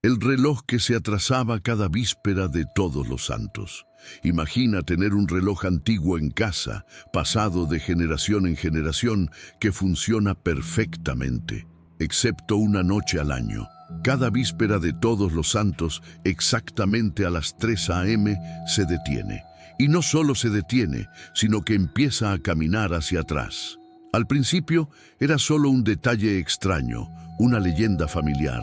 el reloj que se atrasaba cada víspera de Todos los Santos. Imagina tener un reloj antiguo en casa, pasado de generación en generación, que funciona perfectamente, excepto una noche al año. Cada víspera de Todos los Santos, exactamente a las 3 a.m., se detiene. Y no solo se detiene, sino que empieza a caminar hacia atrás. Al principio era solo un detalle extraño, una leyenda familiar.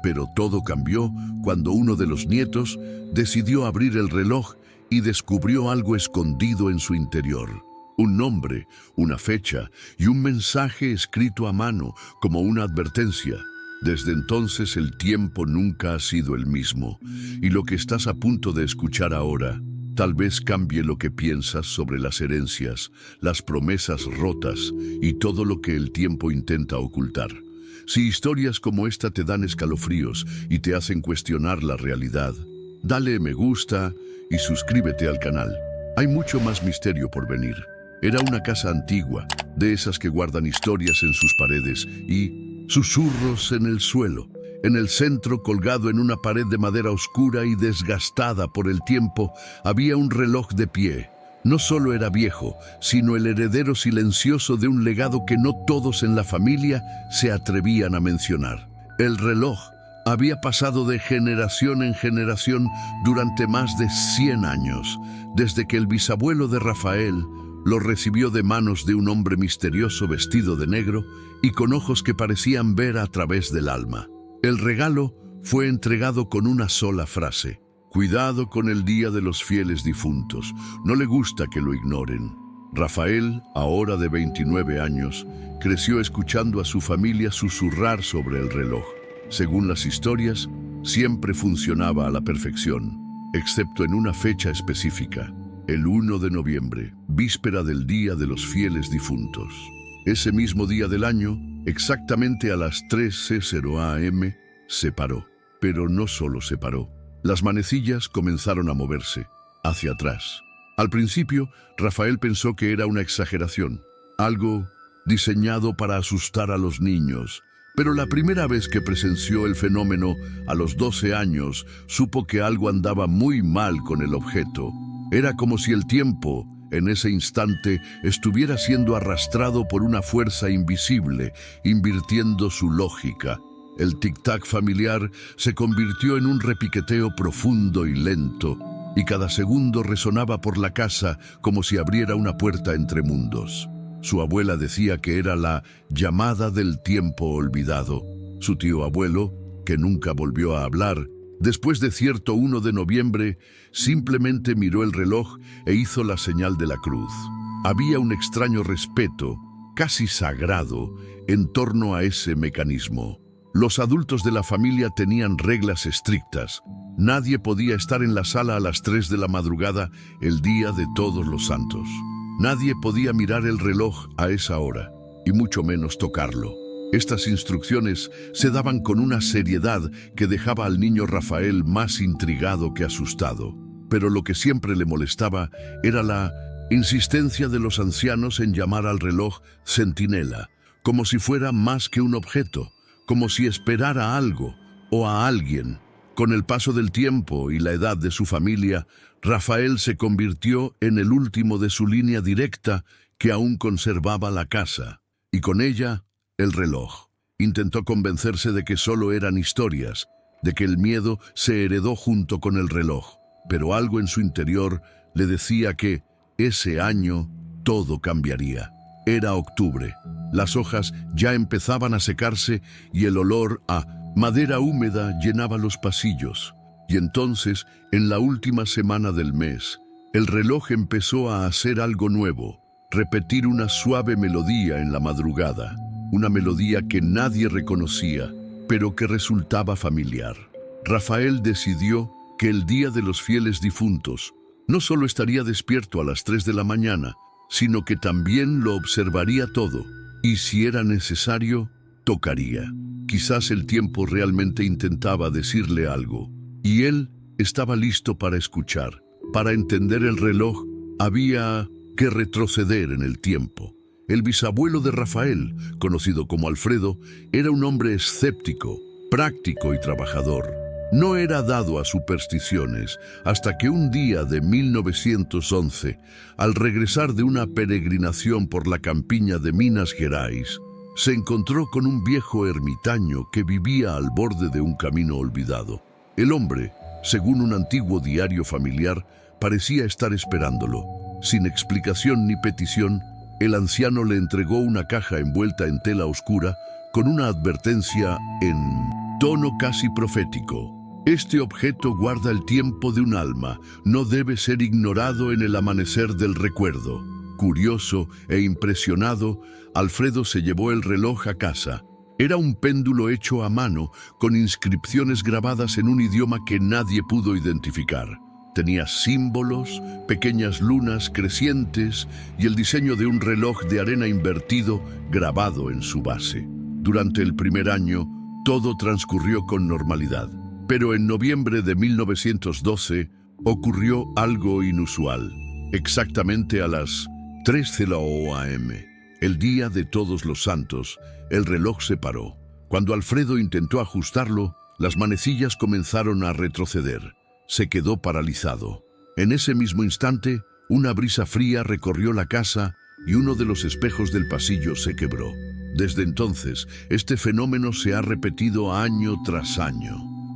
Pero todo cambió cuando uno de los nietos decidió abrir el reloj y descubrió algo escondido en su interior. Un nombre, una fecha y un mensaje escrito a mano como una advertencia. Desde entonces el tiempo nunca ha sido el mismo, y lo que estás a punto de escuchar ahora tal vez cambie lo que piensas sobre las herencias, las promesas rotas y todo lo que el tiempo intenta ocultar. Si historias como esta te dan escalofríos y te hacen cuestionar la realidad, dale me gusta y suscríbete al canal. Hay mucho más misterio por venir. Era una casa antigua, de esas que guardan historias en sus paredes y susurros en el suelo. En el centro, colgado en una pared de madera oscura y desgastada por el tiempo, había un reloj de pie. No solo era viejo, sino el heredero silencioso de un legado que no todos en la familia se atrevían a mencionar. El reloj había pasado de generación en generación durante más de 100 años, desde que el bisabuelo de Rafael lo recibió de manos de un hombre misterioso vestido de negro y con ojos que parecían ver a través del alma. El regalo fue entregado con una sola frase: cuidado con el día de los fieles difuntos, no le gusta que lo ignoren. Rafael, ahora de 29 años, creció escuchando a su familia susurrar sobre el reloj. Según las historias, siempre funcionaba a la perfección, excepto en una fecha específica, el 1 de noviembre, víspera del Día de los Fieles Difuntos. Ese mismo día del año, exactamente a las 3:00 a.m., se paró. Pero no solo se paró. Las manecillas comenzaron a moverse, hacia atrás. Al principio, Rafael pensó que era una exageración, algo diseñado para asustar a los niños. Pero la primera vez que presenció el fenómeno, a los 12 años, supo que algo andaba muy mal con el objeto. Era como si el tiempo, en ese instante, estuviera siendo arrastrado por una fuerza invisible, invirtiendo su lógica. El tic-tac familiar se convirtió en un repiqueteo profundo y lento, y cada segundo resonaba por la casa como si abriera una puerta entre mundos. Su abuela decía que era la llamada del tiempo olvidado. Su tío abuelo, que nunca volvió a hablar, después de cierto 1 de noviembre, simplemente miró el reloj e hizo la señal de la cruz. Había un extraño respeto, casi sagrado, en torno a ese mecanismo. Los adultos de la familia tenían reglas estrictas. Nadie podía estar en la sala a las 3 de la madrugada el día de Todos los Santos. Nadie podía mirar el reloj a esa hora, y mucho menos tocarlo. Estas instrucciones se daban con una seriedad que dejaba al niño Rafael más intrigado que asustado. Pero lo que siempre le molestaba era la insistencia de los ancianos en llamar al reloj centinela, como si fuera más que un objeto, como si esperara algo o a alguien. Con el paso del tiempo y la edad de su familia, Rafael se convirtió en el último de su línea directa que aún conservaba la casa, y con ella el reloj. Intentó convencerse de que solo eran historias, de que el miedo se heredó junto con el reloj, pero algo en su interior le decía que ese año todo cambiaría. Era octubre, las hojas ya empezaban a secarse y el olor a madera húmeda llenaba los pasillos. Y entonces, en la última semana del mes, el reloj empezó a hacer algo nuevo, repetir una suave melodía en la madrugada. Una melodía que nadie reconocía, pero que resultaba familiar. Rafael decidió que el Día de los Fieles Difuntos no solo estaría despierto a las 3 de la mañana, sino que también lo observaría todo, y si era necesario, tocaría. Quizás el tiempo realmente intentaba decirle algo, y él estaba listo para escuchar. Para entender el reloj, había que retroceder en el tiempo. El bisabuelo de Rafael, conocido como Alfredo, era un hombre escéptico, práctico y trabajador. No era dado a supersticiones hasta que un día de 1911, al regresar de una peregrinación por la campiña de Minas Gerais, se encontró con un viejo ermitaño que vivía al borde de un camino olvidado. El hombre, según un antiguo diario familiar, parecía estar esperándolo. Sin explicación ni petición, el anciano le entregó una caja envuelta en tela oscura con una advertencia en tono casi profético. Este objeto guarda el tiempo de un alma, no debe ser ignorado en el amanecer del recuerdo. Curioso e impresionado, Alfredo se llevó el reloj a casa. Era un péndulo hecho a mano, con inscripciones grabadas en un idioma que nadie pudo identificar. Tenía símbolos, pequeñas lunas crecientes y el diseño de un reloj de arena invertido grabado en su base. Durante el primer año, todo transcurrió con normalidad. Pero en noviembre de 1912 ocurrió algo inusual. Exactamente a las 3:00 a.m., el día de Todos los Santos, el reloj se paró. Cuando Alfredo intentó ajustarlo, las manecillas comenzaron a retroceder. Se quedó paralizado. En ese mismo instante, una brisa fría recorrió la casa y uno de los espejos del pasillo se quebró. Desde entonces, este fenómeno se ha repetido año tras año.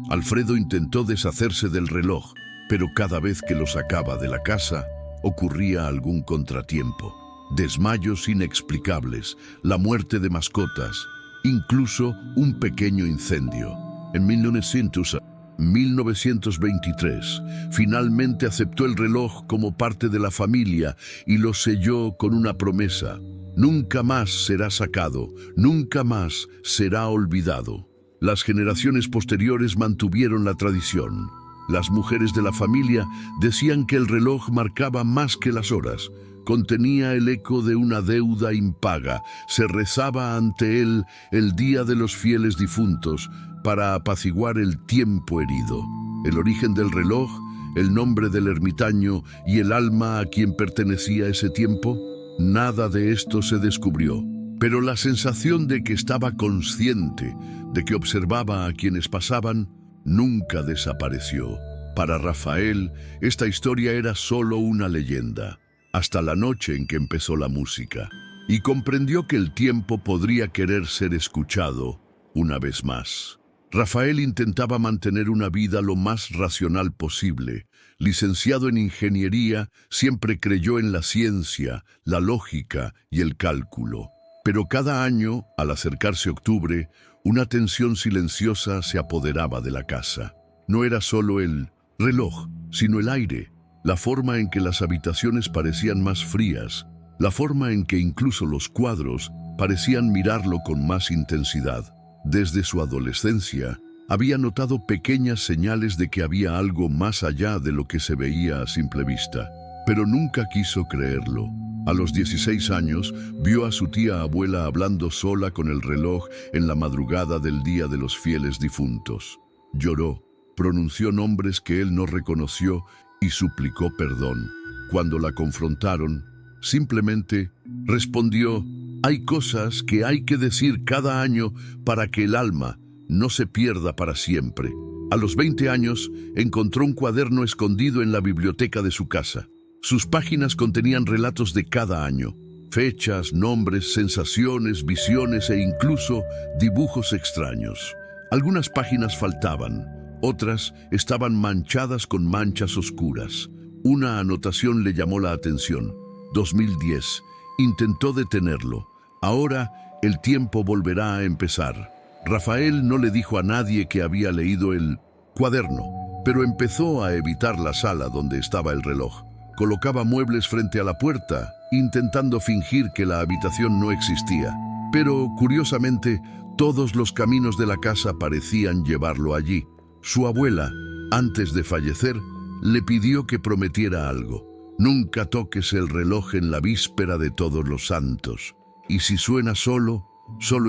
Alfredo intentó deshacerse del reloj, pero cada vez que lo sacaba de la casa, ocurría algún contratiempo. Desmayos inexplicables, la muerte de mascotas, incluso un pequeño incendio. En 1923, finalmente aceptó el reloj como parte de la familia y lo selló con una promesa. Nunca más será sacado, nunca más será olvidado. Las generaciones posteriores mantuvieron la tradición. Las mujeres de la familia decían que el reloj marcaba más que las horas. Contenía el eco de una deuda impaga. Se rezaba ante él el día de los fieles difuntos para apaciguar el tiempo herido. El origen del reloj, el nombre del ermitaño y el alma a quien pertenecía ese tiempo, nada de esto se descubrió. Pero la sensación de que estaba consciente, de que observaba a quienes pasaban, nunca desapareció. Para Rafael, esta historia era solo una leyenda, hasta la noche en que empezó la música, y comprendió que el tiempo podría querer ser escuchado una vez más. Rafael intentaba mantener una vida lo más racional posible. Licenciado en ingeniería, siempre creyó en la ciencia, la lógica y el cálculo. Pero cada año, al acercarse octubre, una tensión silenciosa se apoderaba de la casa. No era solo el reloj, sino el aire, la forma en que las habitaciones parecían más frías, la forma en que incluso los cuadros parecían mirarlo con más intensidad. Desde su adolescencia, había notado pequeñas señales de que había algo más allá de lo que se veía a simple vista, pero nunca quiso creerlo. A los 16 años, vio a su tía abuela hablando sola con el reloj en la madrugada del Día de los Fieles Difuntos. Lloró, pronunció nombres que él no reconoció y suplicó perdón. Cuando la confrontaron, simplemente respondió: «Hay cosas que hay que decir cada año para que el alma no se pierda para siempre». A los 20 años, encontró un cuaderno escondido en la biblioteca de su casa. Sus páginas contenían relatos de cada año, fechas, nombres, sensaciones, visiones e incluso dibujos extraños. Algunas páginas faltaban, otras estaban manchadas con manchas oscuras. Una anotación le llamó la atención. 2010. Intentó detenerlo. Ahora el tiempo volverá a empezar. Rafael no le dijo a nadie que había leído el cuaderno, pero empezó a evitar la sala donde estaba el reloj. Colocaba muebles frente a la puerta, intentando fingir que la habitación no existía. Pero, curiosamente, todos los caminos de la casa parecían llevarlo allí. Su abuela, antes de fallecer, le pidió que prometiera algo. Nunca toques el reloj en la víspera de Todos los Santos. Y si suena solo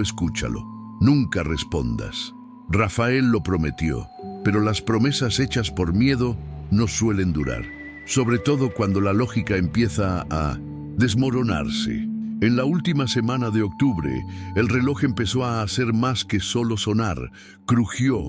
escúchalo. Nunca respondas. Rafael lo prometió, pero las promesas hechas por miedo no suelen durar. Sobre todo cuando la lógica empieza a desmoronarse. En la última semana de octubre, el reloj empezó a hacer más que solo sonar. Crujió,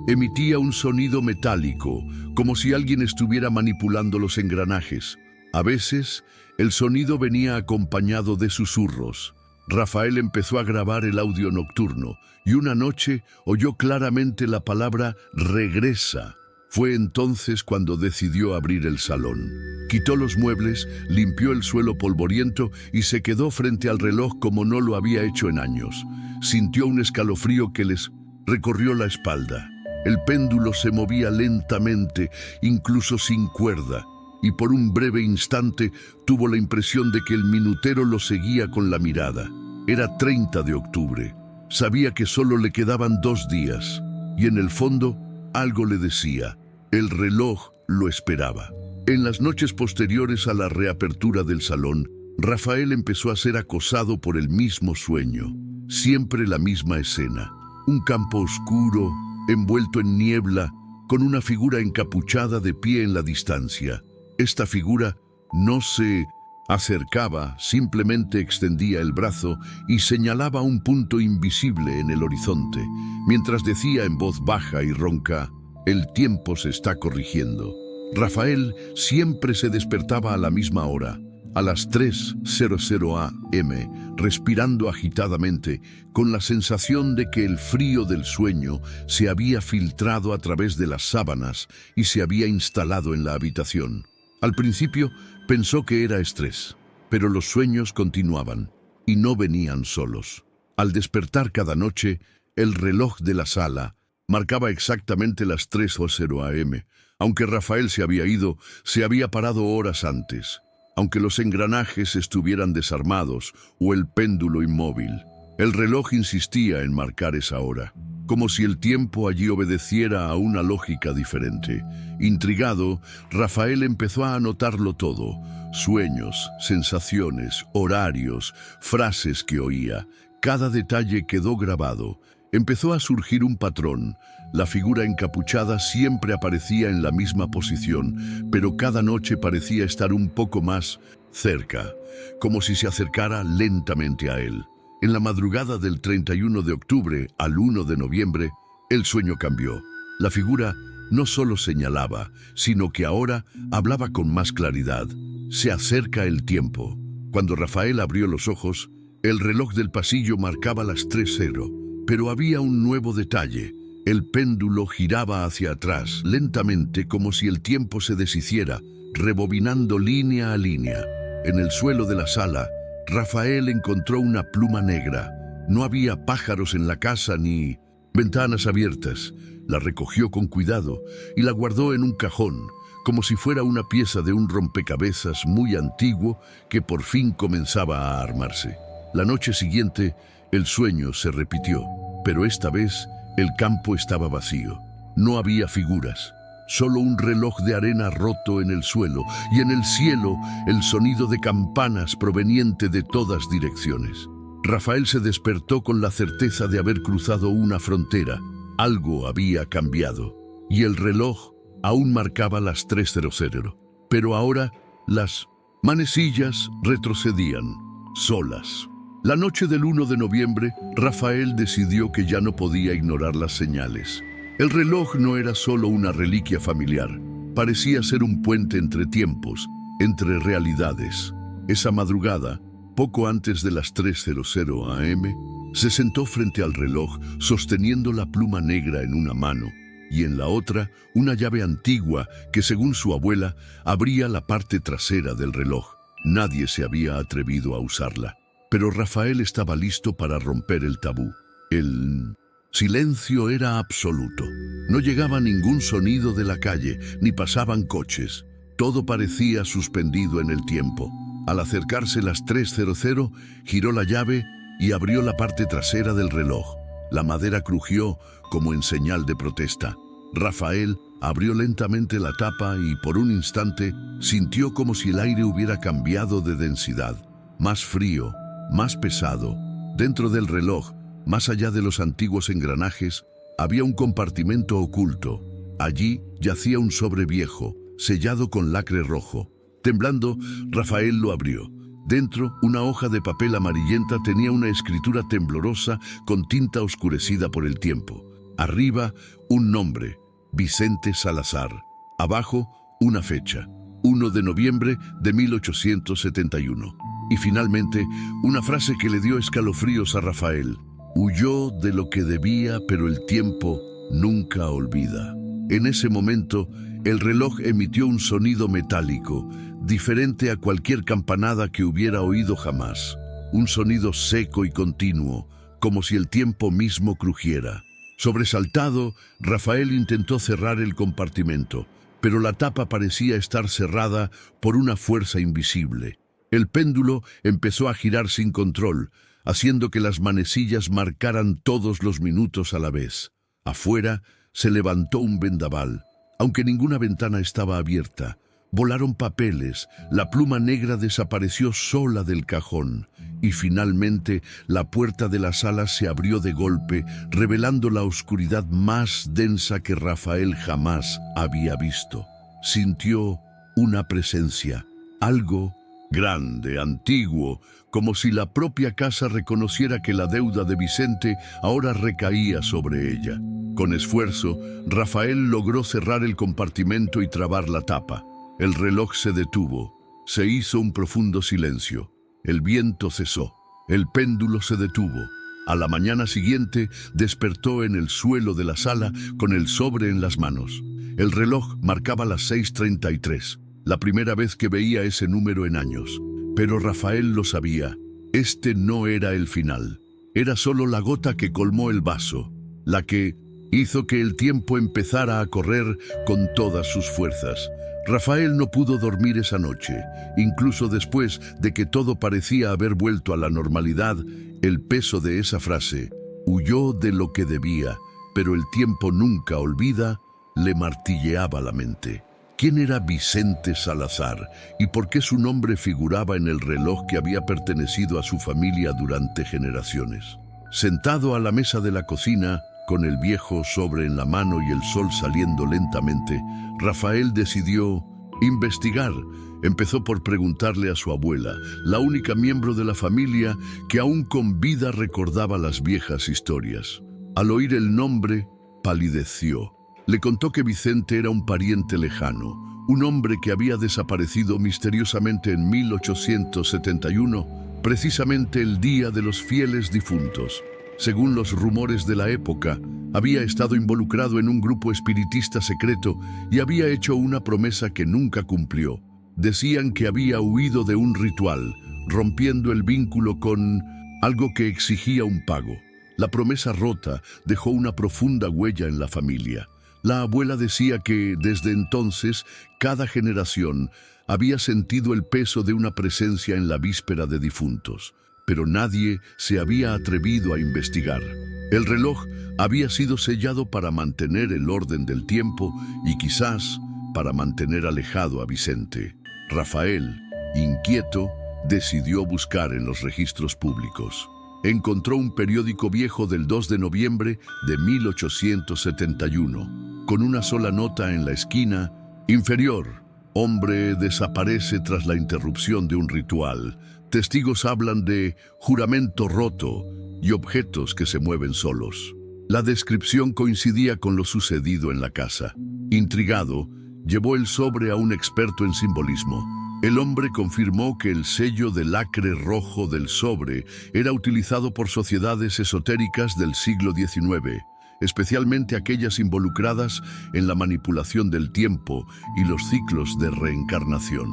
emitía un sonido metálico, como si alguien estuviera manipulando los engranajes. A veces, el sonido venía acompañado de susurros. Rafael empezó a grabar el audio nocturno y una noche oyó claramente la palabra «regresa». Fue entonces cuando decidió abrir el salón. Quitó los muebles, limpió el suelo polvoriento y se quedó frente al reloj como no lo había hecho en años. Sintió un escalofrío que les recorrió la espalda. El péndulo se movía lentamente, incluso sin cuerda, y por un breve instante tuvo la impresión de que el minutero lo seguía con la mirada. Era 30 de octubre. Sabía que solo le quedaban 2 días, y en el fondo algo le decía. El reloj lo esperaba. En las noches posteriores a la reapertura del salón, Rafael empezó a ser acosado por el mismo sueño. Siempre la misma escena. Un campo oscuro, envuelto en niebla, con una figura encapuchada de pie en la distancia. Esta figura no se acercaba, simplemente extendía el brazo y señalaba un punto invisible en el horizonte, mientras decía en voz baja y ronca: «El tiempo se está corrigiendo». Rafael siempre se despertaba a la misma hora, a las 3:00 am, respirando agitadamente, con la sensación de que el frío del sueño se había filtrado a través de las sábanas y se había instalado en la habitación. Al principio pensó que era estrés, pero los sueños continuaban y no venían solos. Al despertar cada noche, el reloj de la sala marcaba exactamente las 3:00 am. Aunque Rafael se había ido, se había parado horas antes, aunque los engranajes estuvieran desarmados o el péndulo inmóvil. El reloj insistía en marcar esa hora, como si el tiempo allí obedeciera a una lógica diferente. Intrigado, Rafael empezó a anotarlo todo: sueños, sensaciones, horarios, frases que oía. Cada detalle quedó grabado. Empezó a surgir un patrón. La figura encapuchada siempre aparecía en la misma posición, pero cada noche parecía estar un poco más cerca, como si se acercara lentamente a él. En la madrugada del 31 de octubre al 1 de noviembre, el sueño cambió. La figura no solo señalaba, sino que ahora hablaba con más claridad. Se acerca el tiempo. Cuando Rafael abrió los ojos, el reloj del pasillo marcaba las 3:00. Pero había un nuevo detalle. El péndulo giraba hacia atrás, lentamente, como si el tiempo se deshiciera, rebobinando línea a línea. En el suelo de la sala, Rafael encontró una pluma negra. No había pájaros en la casa ni ventanas abiertas. La recogió con cuidado y la guardó en un cajón, como si fuera una pieza de un rompecabezas muy antiguo que por fin comenzaba a armarse. La noche siguiente, el sueño se repitió, pero esta vez el campo estaba vacío. No había figuras, solo un reloj de arena roto en el suelo y en el cielo el sonido de campanas proveniente de todas direcciones. Rafael se despertó con la certeza de haber cruzado una frontera. Algo había cambiado y el reloj aún marcaba las 3:00, pero ahora las manecillas retrocedían, solas. La noche del 1 de noviembre, Rafael decidió que ya no podía ignorar las señales. El reloj no era solo una reliquia familiar, parecía ser un puente entre tiempos, entre realidades. Esa madrugada, poco antes de las 3:00 am, se sentó frente al reloj, sosteniendo la pluma negra en una mano y en la otra una llave antigua que, según su abuela, abría la parte trasera del reloj. Nadie se había atrevido a usarla. Pero Rafael estaba listo para romper el tabú. El silencio era absoluto. No llegaba ningún sonido de la calle, ni pasaban coches. Todo parecía suspendido en el tiempo. Al acercarse las 3:00, giró la llave y abrió la parte trasera del reloj. La madera crujió como en señal de protesta. Rafael abrió lentamente la tapa y por un instante sintió como si el aire hubiera cambiado de densidad. Más frío, más pesado. Dentro del reloj, más allá de los antiguos engranajes, había un compartimento oculto. Allí yacía un sobre viejo, sellado con lacre rojo. Temblando, Rafael lo abrió. Dentro, una hoja de papel amarillenta tenía una escritura temblorosa con tinta oscurecida por el tiempo. Arriba, un nombre, Vicente Salazar. Abajo, una fecha, 1 de noviembre de 1871. Y finalmente, una frase que le dio escalofríos a Rafael. Huyó de lo que debía, pero el tiempo nunca olvida. En ese momento, el reloj emitió un sonido metálico, diferente a cualquier campanada que hubiera oído jamás. Un sonido seco y continuo, como si el tiempo mismo crujiera. Sobresaltado, Rafael intentó cerrar el compartimento, pero la tapa parecía estar cerrada por una fuerza invisible. El péndulo empezó a girar sin control, haciendo que las manecillas marcaran todos los minutos a la vez. Afuera se levantó un vendaval. Aunque ninguna ventana estaba abierta, volaron papeles, la pluma negra desapareció sola del cajón y finalmente la puerta de la sala se abrió de golpe, revelando la oscuridad más densa que Rafael jamás había visto. Sintió una presencia, algo grande, antiguo, como si la propia casa reconociera que la deuda de Vicente ahora recaía sobre ella. Con esfuerzo, Rafael logró cerrar el compartimento y trabar la tapa. El reloj se detuvo. Se hizo un profundo silencio. El viento cesó. El péndulo se detuvo. A la mañana siguiente, despertó en el suelo de la sala con el sobre en las manos. El reloj marcaba las 6:33, la primera vez que veía ese número en años. Pero Rafael lo sabía. Este no era el final. Era solo la gota que colmó el vaso, la que hizo que el tiempo empezara a correr con todas sus fuerzas. Rafael no pudo dormir esa noche. Incluso después de que todo parecía haber vuelto a la normalidad, el peso de esa frase, huyó de lo que debía, pero el tiempo nunca olvida, le martilleaba la mente. ¿Quién era Vicente Salazar y por qué su nombre figuraba en el reloj que había pertenecido a su familia durante generaciones? Sentado a la mesa de la cocina, con el viejo sobre en la mano y el sol saliendo lentamente, Rafael decidió investigar. Empezó por preguntarle a su abuela, la única miembro de la familia que aún con vida recordaba las viejas historias. Al oír el nombre, palideció. Le contó que Vicente era un pariente lejano, un hombre que había desaparecido misteriosamente en 1871, precisamente el día de los fieles difuntos. Según los rumores de la época, había estado involucrado en un grupo espiritista secreto y había hecho una promesa que nunca cumplió. Decían que había huido de un ritual, rompiendo el vínculo con algo que exigía un pago. La promesa rota dejó una profunda huella en la familia. La abuela decía que, desde entonces, cada generación había sentido el peso de una presencia en la víspera de difuntos, pero nadie se había atrevido a investigar. El reloj había sido sellado para mantener el orden del tiempo y quizás para mantener alejado a Vicente. Rafael, inquieto, decidió buscar en los registros públicos. Encontró un periódico viejo del 2 de noviembre de 1871, con una sola nota en la esquina inferior. Hombre desaparece tras la interrupción de un ritual. Testigos hablan de juramento roto y objetos que se mueven solos. La descripción coincidía con lo sucedido en la casa. Intrigado, llevó el sobre a un experto en simbolismo. El hombre confirmó que el sello de lacre rojo del sobre era utilizado por sociedades esotéricas del siglo XIX, especialmente aquellas involucradas en la manipulación del tiempo y los ciclos de reencarnación.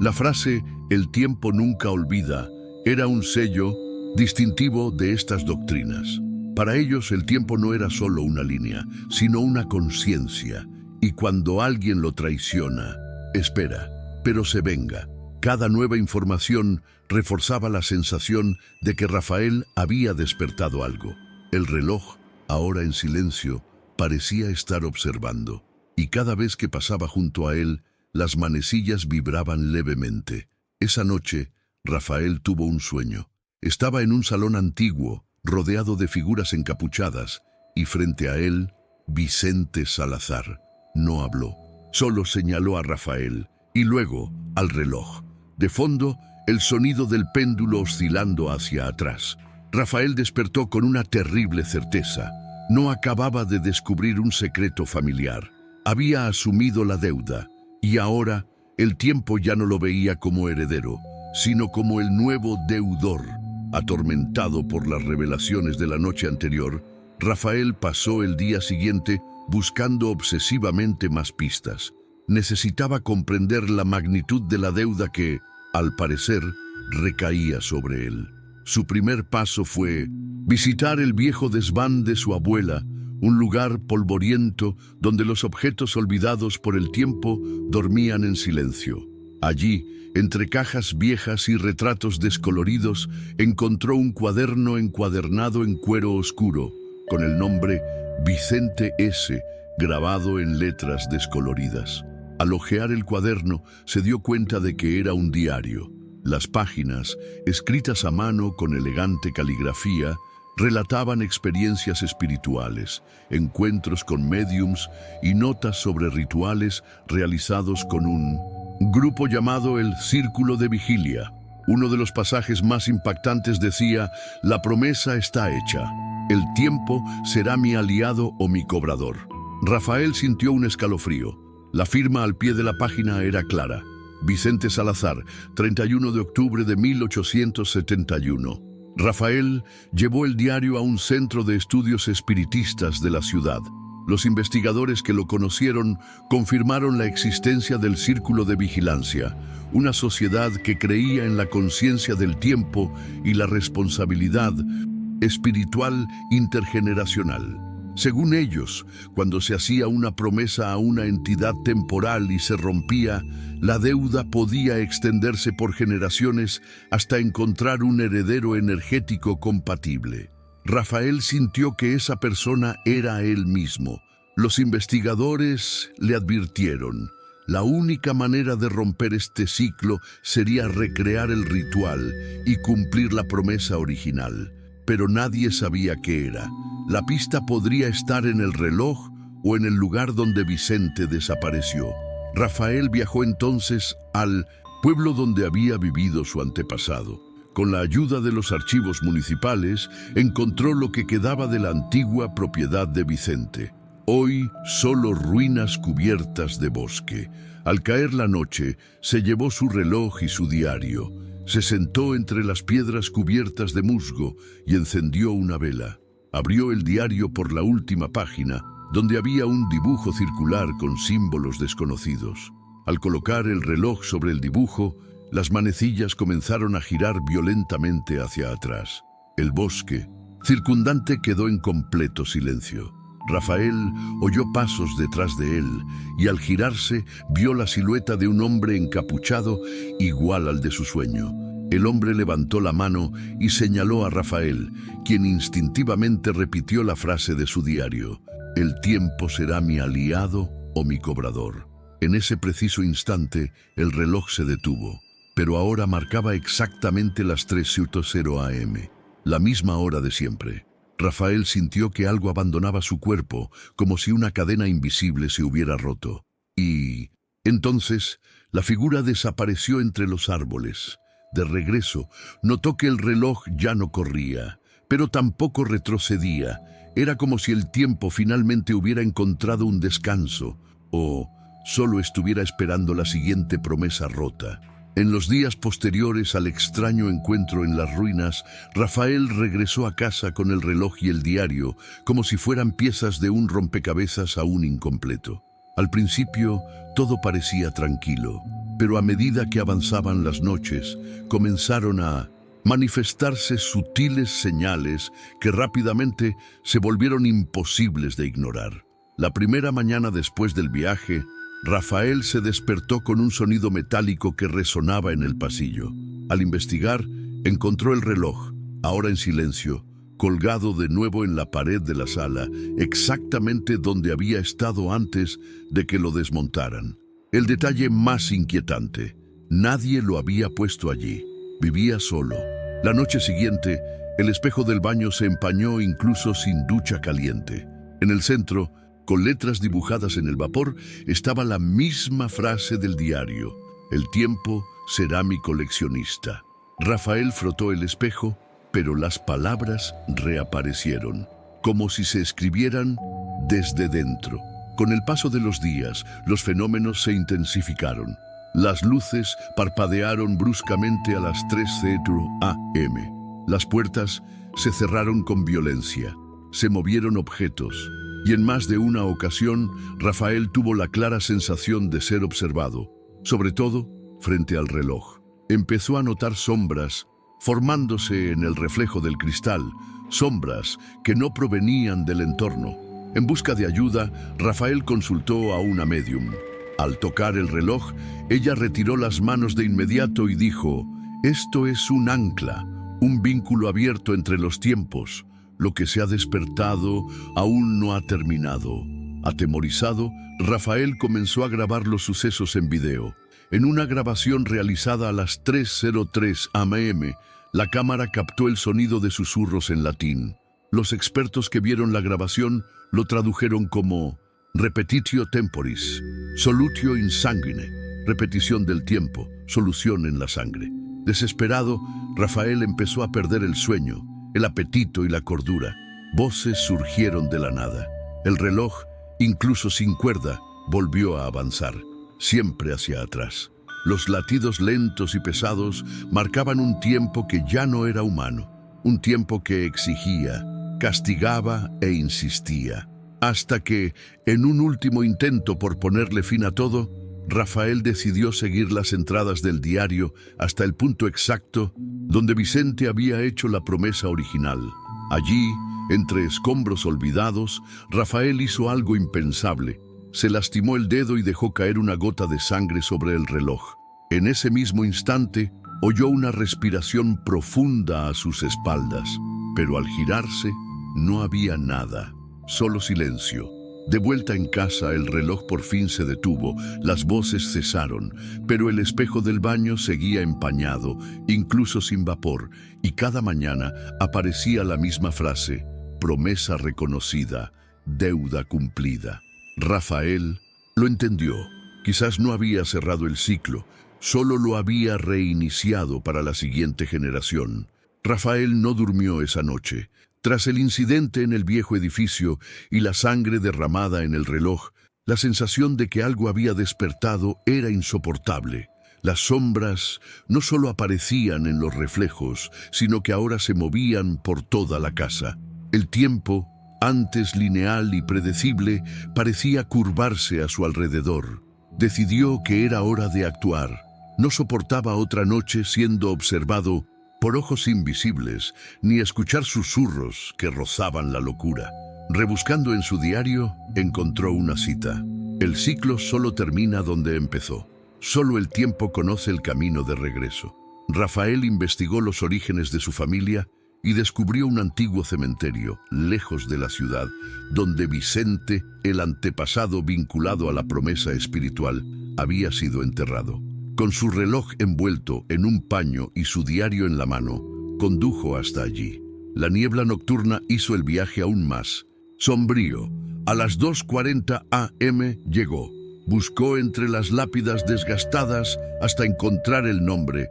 La frase «el tiempo nunca olvida» era un sello distintivo de estas doctrinas. Para ellos el tiempo no era solo una línea, sino una conciencia, y cuando alguien lo traiciona, espera, pero se venga. Cada nueva información reforzaba la sensación de que Rafael había despertado algo. El reloj, ahora en silencio, parecía estar observando, y cada vez que pasaba junto a él, las manecillas vibraban levemente. Esa noche, Rafael tuvo un sueño. Estaba en un salón antiguo, rodeado de figuras encapuchadas, y frente a él, Vicente Salazar. No habló, solo señaló a Rafael, y luego al reloj. De fondo, el sonido del péndulo oscilando hacia atrás. Rafael despertó con una terrible certeza. No acababa de descubrir un secreto familiar. Había asumido la deuda, y ahora el tiempo ya no lo veía como heredero, sino como el nuevo deudor. Atormentado por las revelaciones de la noche anterior, Rafael pasó el día siguiente buscando obsesivamente más pistas. Necesitaba comprender la magnitud de la deuda que, al parecer, recaía sobre él. Su primer paso fue visitar el viejo desván de su abuela, un lugar polvoriento donde los objetos olvidados por el tiempo dormían en silencio. Allí, entre cajas viejas y retratos descoloridos, encontró un cuaderno encuadernado en cuero oscuro, con el nombre Vicente S. grabado en letras descoloridas. Al hojear el cuaderno, se dio cuenta de que era un diario. Las páginas, escritas a mano con elegante caligrafía, relataban experiencias espirituales, encuentros con médiums y notas sobre rituales realizados con un grupo llamado el Círculo de Vigilia. Uno de los pasajes más impactantes decía: «La promesa está hecha. El tiempo será mi aliado o mi cobrador». Rafael sintió un escalofrío. La firma al pie de la página era clara: Vicente Salazar, 31 de octubre de 1871. Rafael llevó el diario a un centro de estudios espiritistas de la ciudad. Los investigadores que lo conocieron confirmaron la existencia del Círculo de Vigilancia, una sociedad que creía en la conciencia del tiempo y la responsabilidad espiritual intergeneracional. Según ellos, cuando se hacía una promesa a una entidad temporal y se rompía, la deuda podía extenderse por generaciones hasta encontrar un heredero energético compatible. Rafael sintió que esa persona era él mismo. Los investigadores le advirtieron: la única manera de romper este ciclo sería recrear el ritual y cumplir la promesa original. Pero nadie sabía qué era. La pista podría estar en el reloj o en el lugar donde Vicente desapareció. Rafael viajó entonces al pueblo donde había vivido su antepasado. Con la ayuda de los archivos municipales, encontró lo que quedaba de la antigua propiedad de Vicente. Hoy solo ruinas cubiertas de bosque. Al caer la noche, se llevó su reloj y su diario. Se sentó entre las piedras cubiertas de musgo y encendió una vela. Abrió el diario por la última página, donde había un dibujo circular con símbolos desconocidos. Al colocar el reloj sobre el dibujo, las manecillas comenzaron a girar violentamente hacia atrás. El bosque circundante quedó en completo silencio. Rafael oyó pasos detrás de él y al girarse vio la silueta de un hombre encapuchado igual al de su sueño. El hombre levantó la mano y señaló a Rafael, quien instintivamente repitió la frase de su diario: «El tiempo será mi aliado o mi cobrador». En ese preciso instante, el reloj se detuvo, pero ahora marcaba exactamente las 3:00 am, la misma hora de siempre. Rafael sintió que algo abandonaba su cuerpo, como si una cadena invisible se hubiera roto. Y entonces, la figura desapareció entre los árboles. De regreso, notó que el reloj ya no corría, pero tampoco retrocedía. Era como si el tiempo finalmente hubiera encontrado un descanso, o solo estuviera esperando la siguiente promesa rota. En los días posteriores al extraño encuentro en las ruinas, Rafael regresó a casa con el reloj y el diario, como si fueran piezas de un rompecabezas aún incompleto. Al principio, todo parecía tranquilo, pero a medida que avanzaban las noches, comenzaron a manifestarse sutiles señales que rápidamente se volvieron imposibles de ignorar. La primera mañana después del viaje, Rafael se despertó con un sonido metálico que resonaba en el pasillo. Al investigar, encontró el reloj, ahora en silencio, colgado de nuevo en la pared de la sala, exactamente donde había estado antes de que lo desmontaran. El detalle más inquietante: nadie lo había puesto allí. Vivía solo. La noche siguiente, el espejo del baño se empañó incluso sin ducha caliente. En el centro, con letras dibujadas en el vapor, estaba la misma frase del diario: el tiempo será mi coleccionista. Rafael frotó el espejo, pero las palabras reaparecieron, como si se escribieran desde dentro. Con el paso de los días, los fenómenos se intensificaron. Las luces parpadearon bruscamente a las 3:00 a.m. Las puertas se cerraron con violencia. Se movieron objetos, y en más de una ocasión, Rafael tuvo la clara sensación de ser observado, sobre todo frente al reloj. Empezó a notar sombras formándose en el reflejo del cristal, sombras que no provenían del entorno. En busca de ayuda, Rafael consultó a una médium. Al tocar el reloj, ella retiró las manos de inmediato y dijo: «Esto es un ancla, un vínculo abierto entre los tiempos. Lo que se ha despertado aún no ha terminado». Atemorizado, Rafael comenzó a grabar los sucesos en video. En una grabación realizada a las 3:03 am, la cámara captó el sonido de susurros en latín. Los expertos que vieron la grabación lo tradujeron como repetitio temporis, solutio in sanguine, repetición del tiempo, solución en la sangre. Desesperado, Rafael empezó a perder el sueño, el apetito y la cordura. Voces surgieron de la nada. El reloj, incluso sin cuerda, volvió a avanzar, siempre hacia atrás. Los latidos lentos y pesados marcaban un tiempo que ya no era humano, un tiempo que exigía, castigaba e insistía. Hasta que, en un último intento por ponerle fin a todo, Rafael decidió seguir las entradas del diario hasta el punto exacto donde Vicente había hecho la promesa original. Allí, entre escombros olvidados, Rafael hizo algo impensable. Se lastimó el dedo y dejó caer una gota de sangre sobre el reloj. En ese mismo instante, oyó una respiración profunda a sus espaldas, pero al girarse, no había nada, solo silencio. De vuelta en casa, el reloj por fin se detuvo, las voces cesaron, pero el espejo del baño seguía empañado, incluso sin vapor, y cada mañana aparecía la misma frase: promesa reconocida, deuda cumplida. Rafael lo entendió. Quizás no había cerrado el ciclo, solo lo había reiniciado para la siguiente generación. Rafael no durmió esa noche. Tras el incidente en el viejo edificio y la sangre derramada en el reloj, la sensación de que algo había despertado era insoportable. Las sombras no solo aparecían en los reflejos, sino que ahora se movían por toda la casa. El tiempo, antes lineal y predecible, parecía curvarse a su alrededor. Decidió que era hora de actuar. No soportaba otra noche siendo observado por ojos invisibles, ni escuchar susurros que rozaban la locura. Rebuscando en su diario, encontró una cita: el ciclo solo termina donde empezó. Solo el tiempo conoce el camino de regreso. Rafael investigó los orígenes de su familia y descubrió un antiguo cementerio, lejos de la ciudad, donde Vicente, el antepasado vinculado a la promesa espiritual, había sido enterrado. Con su reloj envuelto en un paño y su diario en la mano, condujo hasta allí. La niebla nocturna hizo el viaje aún más sombrío. A las 2:40 am llegó. Buscó entre las lápidas desgastadas hasta encontrar el nombre: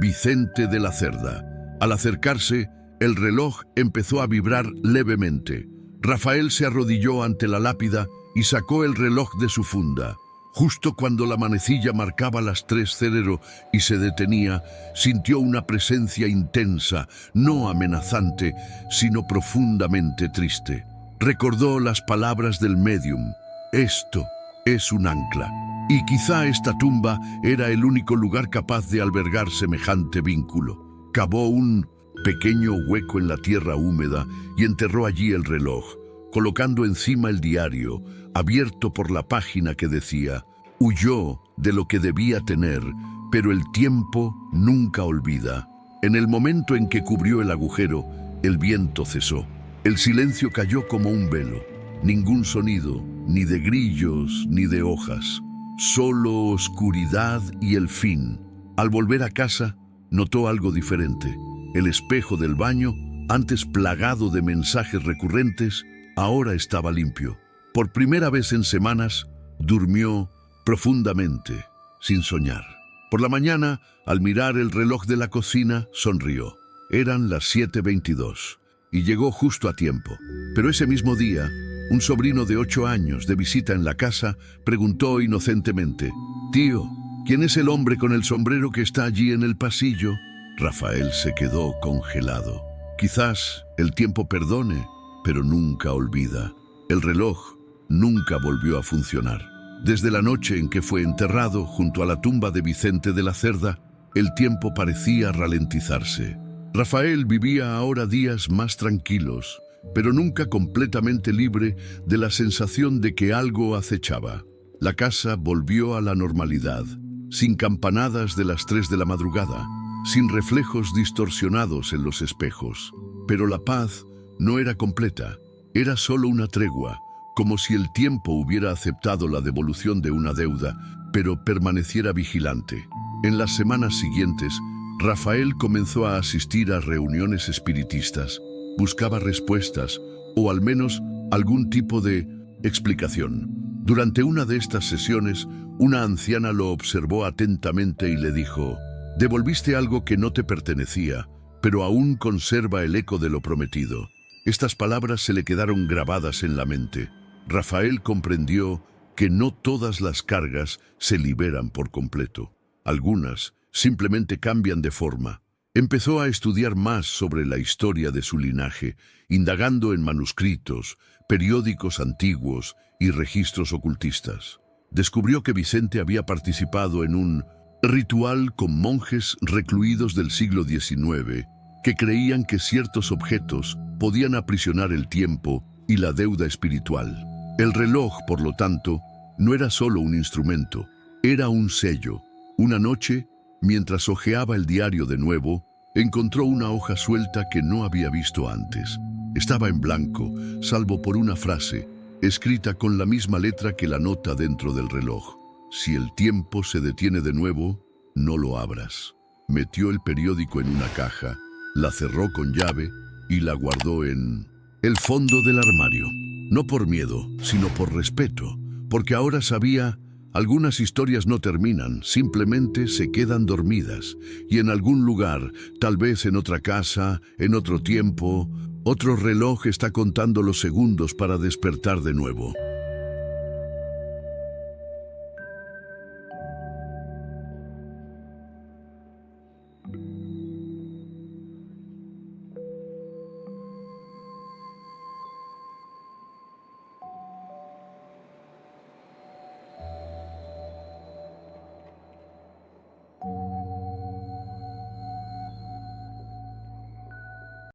Vicente de la Cerda. Al acercarse, el reloj empezó a vibrar levemente. Rafael se arrodilló ante la lápida y sacó el reloj de su funda. Justo cuando la manecilla marcaba las 3:00 y se detenía, sintió una presencia intensa, no amenazante, sino profundamente triste. Recordó las palabras del médium: esto es un ancla. Y quizá esta tumba era el único lugar capaz de albergar semejante vínculo. Cavó un pequeño hueco en la tierra húmeda y enterró allí el reloj, colocando encima el diario, abierto por la página que decía: huyó de lo que debía tener, pero el tiempo nunca olvida. En el momento en que cubrió el agujero, el viento cesó. El silencio cayó como un velo. Ningún sonido, ni de grillos, ni de hojas. Solo oscuridad y el fin. Al volver a casa, notó algo diferente. El espejo del baño, antes plagado de mensajes recurrentes, ahora estaba limpio. Por primera vez en semanas, durmió profundamente, sin soñar. Por la mañana, al mirar el reloj de la cocina, sonrió. Eran las 7:22 y llegó justo a tiempo. Pero ese mismo día, un sobrino de 8 años, de visita en la casa, preguntó inocentemente: «Tío, ¿quién es el hombre con el sombrero que está allí en el pasillo?». Rafael se quedó congelado. Quizás el tiempo perdone, pero nunca olvida. El reloj nunca volvió a funcionar. Desde la noche en que fue enterrado junto a la tumba de Vicente de la Cerda, el tiempo parecía ralentizarse. Rafael vivía ahora días más tranquilos, pero nunca completamente libre de la sensación de que algo acechaba. La casa volvió a la normalidad, sin campanadas de las 3 de la madrugada, sin reflejos distorsionados en los espejos. Pero la paz no era completa, era solo una tregua, como si el tiempo hubiera aceptado la devolución de una deuda, pero permaneciera vigilante. En las semanas siguientes, Rafael comenzó a asistir a reuniones espiritistas, buscaba respuestas, o al menos algún tipo de explicación. Durante una de estas sesiones, una anciana lo observó atentamente y le dijo: «Devolviste algo que no te pertenecía, pero aún conserva el eco de lo prometido». Estas palabras se le quedaron grabadas en la mente. Rafael comprendió que no todas las cargas se liberan por completo. Algunas simplemente cambian de forma. Empezó a estudiar más sobre la historia de su linaje, indagando en manuscritos, periódicos antiguos y registros ocultistas. Descubrió que Vicente había participado en un ritual con monjes recluidos del siglo XIX que creían que ciertos objetos podían aprisionar el tiempo y la deuda espiritual. El reloj, por lo tanto, no era solo un instrumento, era un sello. Una noche, mientras hojeaba el diario de nuevo, encontró una hoja suelta que no había visto antes. Estaba en blanco, salvo por una frase, escrita con la misma letra que la nota dentro del reloj: «Si el tiempo se detiene de nuevo, no lo abras». Metió el periódico en una caja, la cerró con llave y la guardó en el fondo del armario. No por miedo, sino por respeto, porque ahora sabía: algunas historias no terminan, simplemente se quedan dormidas, y en algún lugar, tal vez en otra casa, en otro tiempo, otro reloj está contando los segundos para despertar de nuevo.